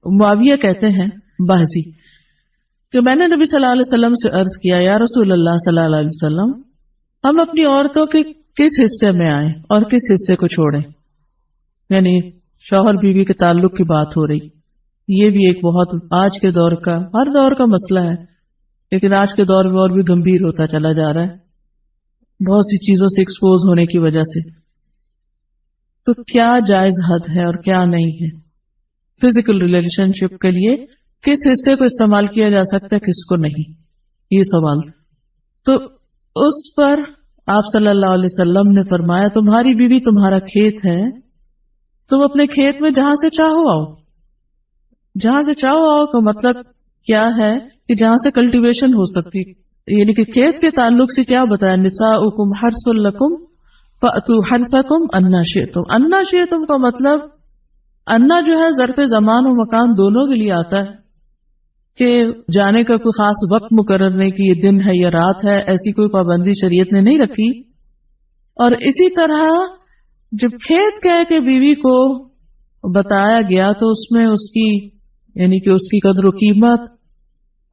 معاویہ کہتے ہیں باہزی کہ میں نے نبی صلی اللہ علیہ وسلم سے عرض کیا یا رسول اللہ صلی اللہ علیہ وسلم ہم اپنی عورتوں کے کس حصے میں آئیں اور کس حصے کو چھوڑیں. یعنی شوہر بیوی کے تعلق کی بات ہو رہی. یہ بھی ایک بہت آج کے دور کا ہر دور کا مسئلہ ہے لیکن آج کے دور میں اور بھی گمبھیر ہوتا چلا جا رہا ہے بہت سی چیزوں سے ایکسپوز ہونے کی وجہ سے. تو کیا جائز حد ہے اور کیا نہیں ہے فزیکل ریلیشن شپ کے لیے, کس حصے کو استعمال کیا جا سکتا ہے کس کو نہیں, یہ سوال. تو اس پر آپ صلی اللہ علیہ وسلم نے فرمایا تمہاری بیوی تمہارا کھیت ہے, تم اپنے کھیت میں جہاں سے چاہو آؤ. جہاں سے چاہو آؤ کا مطلب کیا ہے کہ جہاں سے کلٹیویشن ہو سکتی, یعنی کہ کھیت کے تعلق سے کیا بتایا نساؤکم حرث لکم فأتوا حرثکم انا شئتم. انا شئتم کا مطلب انا جو ہے ظرف زمان و مکان دونوں کے لیے آتا ہے کہ جانے کا کوئی خاص وقت مقرر نہیں کہ یہ دن ہے یا رات ہے, ایسی کوئی پابندی شریعت نے نہیں رکھی. اور اسی طرح جب کھیت کہہ کے بیوی کو بتایا گیا تو اس میں اس کی یعنی کہ اس کی قدر و قیمت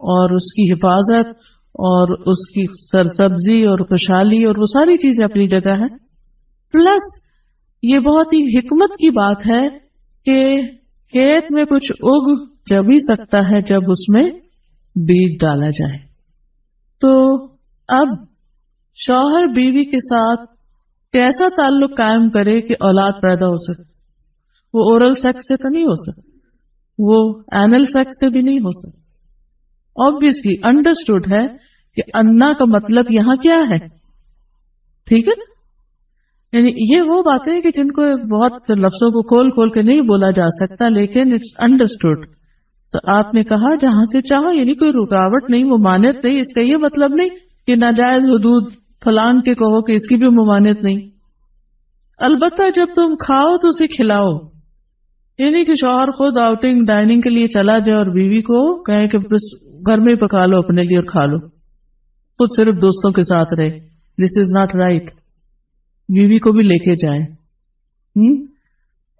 اور اس کی حفاظت اور اس کی سرسبزی اور خوشحالی اور وہ ساری چیزیں اپنی جگہ ہیں. پلس یہ بہت ہی حکمت کی بات ہے کہ کھیت میں کچھ اگ جب ہی سکتا ہے جب اس میں بیج ڈالا جائے. تو اب شوہر بیوی کے ساتھ کیسا تعلق قائم کرے کہ اولاد پیدا ہو سکے. وہ اورل سیکس سے تو نہیں ہو سکتا, وہ اینل سیکس سے بھی نہیں ہو سکتا. obviously understood ہے کہ انا کا مطلب یہاں کیا ہے, ٹھیک ہے نا. یعنی یہ وہ باتیں کہ جن کو بہت لفظوں کو کھول کھول کے نہیں بولا جا سکتا لیکن اٹس انڈرسٹوڈ. تو آپ نے کہا جہاں سے چاہو, یعنی کوئی رکاوٹ نہیں, ممانعت نہیں. اس کا یہ مطلب نہیں کہ ناجائز حدود فلان کے کہو کہ اس کی بھی ممانعت نہیں. البتہ جب تم کھاؤ تو اسے کھلاؤ, یعنی کہ شوہر خود آؤٹنگ ڈائننگ کے لیے چلا جائے اور بیوی کو کہیں کہ بس گھر میں پکا لو اپنے لیے اور کھا لو, خود صرف دوستوں کے ساتھ رہے. دس از ناٹ رائٹ. بیوی کو بھی لے کے جائیں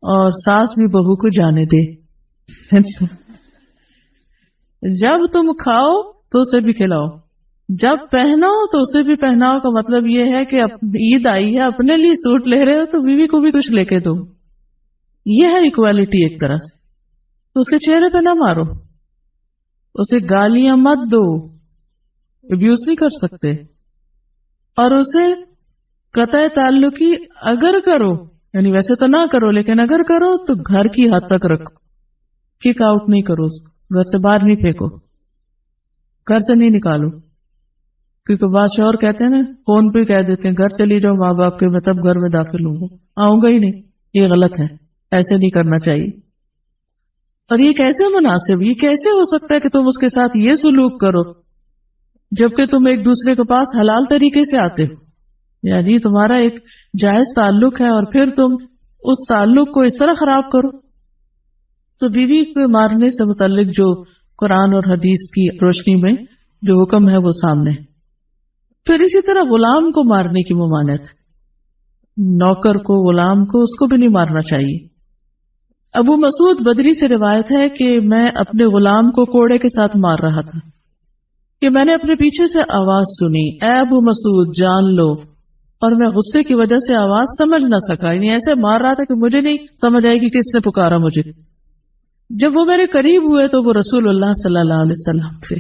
اور ساس بھی بہو کو جانے دے. جب تم کھاؤ تو اسے بھی کھلاؤ, جب پہناؤ تو اسے بھی پہناؤ. کا مطلب یہ ہے کہ عید آئی ہے اپنے لیے سوٹ لے رہے ہو تو بیوی کو بھی کچھ لے کے دو. یہ ہے ایکوالٹی ایک طرح سے. تو اس کے چہرے پہ نہ مارو, اسے گالیاں مت دو, ابیوز نہیں کر سکتے. اور اسے قطع تعلقی اگر کرو, یعنی ویسے تو نہ کرو لیکن اگر کرو تو گھر کی حد تک رکھو, کک آؤٹ نہیں کرو, گھر سے باہر نہیں پھینکو, گھر سے نہیں نکالو. کیونکہ بعض شوہر کہتے ہیں نا, فون پہ کہہ دیتے ہیں گھر چلی جاؤ ماں باپ کے, میں تب گھر میں داخل ہوں گا, آؤں گا ہی نہیں. یہ غلط ہے, ایسے نہیں کرنا چاہیے. اور یہ کیسے مناسب, یہ کیسے ہو سکتا ہے کہ تم اس کے ساتھ یہ سلوک کرو جبکہ تم ایک دوسرے کے پاس حلال طریقے سے آتے ہو. یعنی تمہارا ایک جائز تعلق ہے اور پھر تم اس تعلق کو اس طرح خراب کرو. تو بیوی کو مارنے سے متعلق جو قرآن اور حدیث کی روشنی میں جو حکم ہے وہ سامنے. پھر اسی طرح غلام کو مارنے کی ممانعت, نوکر کو, غلام کو, اس کو بھی نہیں مارنا چاہیے. ابو مسعود بدری سے روایت ہے کہ میں اپنے غلام کو کوڑے کے ساتھ مار رہا تھا کہ میں نے اپنے پیچھے سے آواز سنی, اے ابو مسعود جان لو, اور میں غصے کی وجہ سے آواز سمجھ نہ سکا. یعنی ایسے مار رہا تھا کہ مجھے نہیں سمجھ آئی کہ کس نے پکارا مجھے. جب وہ میرے قریب ہوئے تو وہ رسول اللہ صلی اللہ علیہ وسلم تھے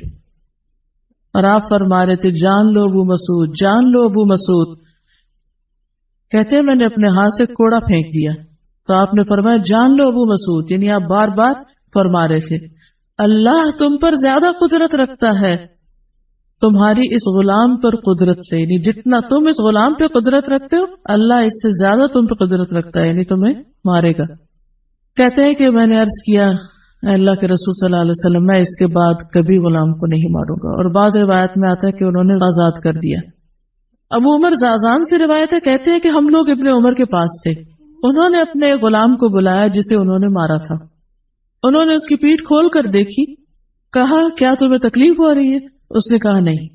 اور آپ فرما رہے تھے جان لو ابو مسعود, جان لو ابو مسعود. کہتے ہیں میں نے اپنے ہاتھ سے کوڑا پھینک دیا تو آپ نے فرمایا جان لو ابو مسعود, یعنی آپ بار بار فرما رہے تھے اللہ تم پر زیادہ قدرت رکھتا ہے تمہاری اس غلام پر قدرت سے, یعنی جتنا تم اس غلام پہ قدرت رکھتے ہو اللہ اس سے زیادہ تم پہ قدرت رکھتا ہے, یعنی تمہیں مارے گا. کہتے ہیں کہ میں نے عرض کیا اے اللہ کے رسول صلی اللہ علیہ وسلم میں اس کے بعد کبھی غلام کو نہیں ماروں گا. اور بعض روایت میں آتا ہے کہ انہوں نے آزاد کر دیا. ابو عمر زازان سے روایت ہے, کہتے ہیں کہ ہم لوگ ابن عمر کے پاس تھے, انہوں نے اپنے غلام کو بلایا جسے انہوں نے مارا تھا. انہوں نے اس کی پیٹھ کھول کر دیکھی, کہا کیا تمہیں تکلیف ہو رہی ہے؟ اس نے کہا نہیں.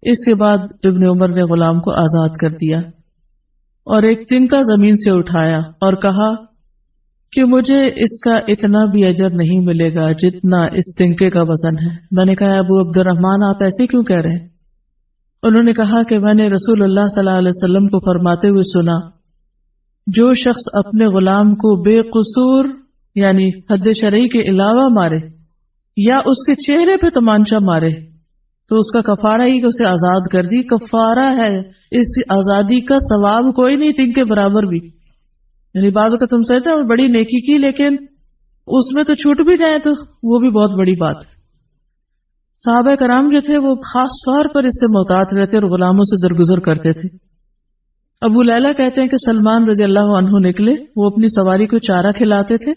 اس کے بعد ابن عمر نے غلام کو آزاد کر دیا اور ایک تنکا زمین سے اٹھایا اور کہا کہ مجھے اس کا اتنا بھی اجر نہیں ملے گا جتنا اس تنکے کا وزن ہے۔ میں نے کہا ابو عبد الرحمن آپ ایسے کیوں کہہ رہے ہیں؟ انہوں نے کہا کہ میں نے رسول اللہ صلی اللہ علیہ وسلم کو فرماتے ہوئے سنا، جو شخص اپنے غلام کو بے قصور یعنی حد شرعی کے علاوہ مارے یا اس کے چہرے پہ تمانچہ مارے تو اس کا کفارہ ہی کہ اسے آزاد کر دی۔ کفارہ ہے، اس آزادی کا ثواب کوئی نہیں تنگ کے برابر بھی۔ یعنی بعض کا تم سہتے ہیں بڑی نیکی کی لیکن اس میں تو چھوٹ بھی جائے تو وہ بھی بہت بڑی بات۔ صحابہ کرام جو تھے وہ خاص طور پر اس سے محتاط رہتے اور غلاموں سے درگزر کرتے تھے۔ ابو لیلہ کہتے ہیں کہ سلمان رضی اللہ عنہ نکلے، وہ اپنی سواری کو چارہ کھلاتے تھے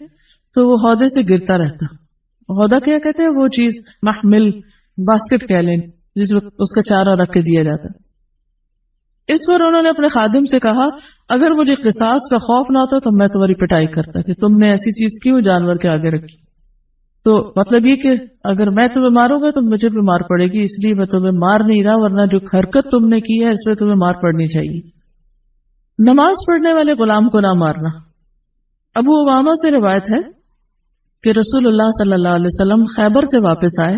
تو وہ ہودے سے گرتا رہتا۔ ہودہ کیا کہتے ہیں؟ وہ چیز محمل باسکٹ کہہ لیں جس میں اس کا چارہ رکھ کے دیا جاتا۔ اس پر انہوں نے اپنے خادم سے کہا اگر مجھے قصاص کا خوف نہ ہوتا تو میں تمہاری پٹائی کرتا کہ تم نے ایسی چیز کیوں جانور کے آگے رکھی۔ تو مطلب یہ کہ اگر میں تمہیں ماروں گا تو مجھے بھی مار پڑے گی، اس لیے میں تمہیں مار نہیں رہا، ورنہ جو حرکت تم نے کی ہے اس پہ تمہیں مار پڑنی چاہیے۔ نماز پڑھنے والے غلام کو نہ مارنا۔ ابو امامہ سے روایت ہے کہ رسول اللہ صلی اللہ علیہ وسلم خیبر سے واپس آئے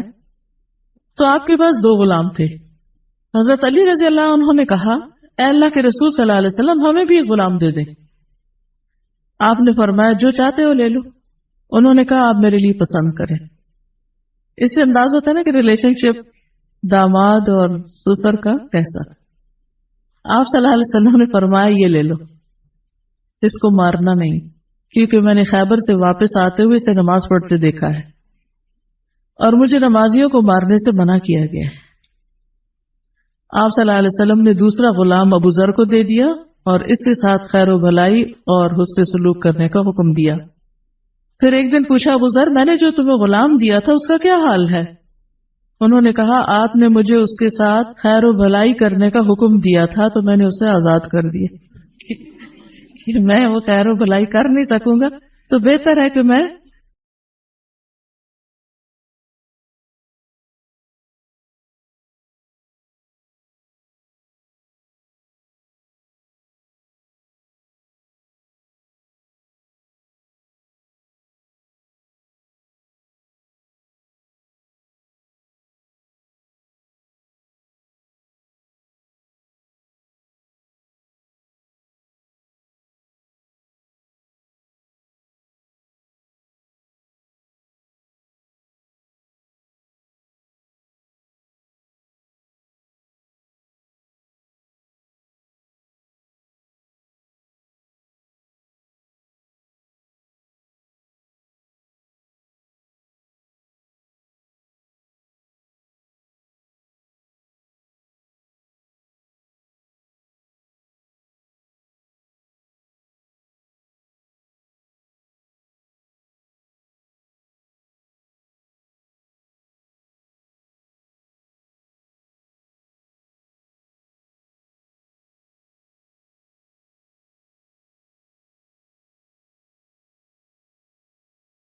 تو آپ کے پاس 2 غلام تھے۔ حضرت علی رضی اللہ عنہ نے کہا اے اللہ کے رسول صلی اللہ علیہ وسلم ہمیں بھی ایک غلام دے دیں۔ آپ نے فرمایا جو چاہتے ہو لے لو۔ انہوں نے کہا آپ میرے لیے پسند کریں۔ اس سے انداز ہوتا ہے نا کہ ریلیشن شپ داماد اور سسر کا کیسا۔ آپ صلی اللہ علیہ وسلم نے فرمایا یہ لے لو، اس کو مارنا نہیں، کیونکہ میں نے خیبر سے واپس آتے ہوئے اسے نماز پڑھتے دیکھا ہے اور مجھے نمازیوں کو مارنے سے منع کیا گیا ہے۔ آپ صلی اللہ علیہ وسلم نے دوسرا غلام ابو ذر کو دے دیا اور اس کے ساتھ خیر و بھلائی اور حسن سلوک کرنے کا حکم دیا۔ پھر ایک دن پوچھا ابو ذر میں نے جو تمہیں غلام دیا تھا اس کا کیا حال ہے؟ انہوں نے کہا آپ نے مجھے اس کے ساتھ خیر و بھلائی کرنے کا حکم دیا تھا تو میں نے اسے آزاد کر دیا۔ کہ میں وہ خیر و بھلائی کر نہیں سکوں گا تو بہتر ہے کہ میں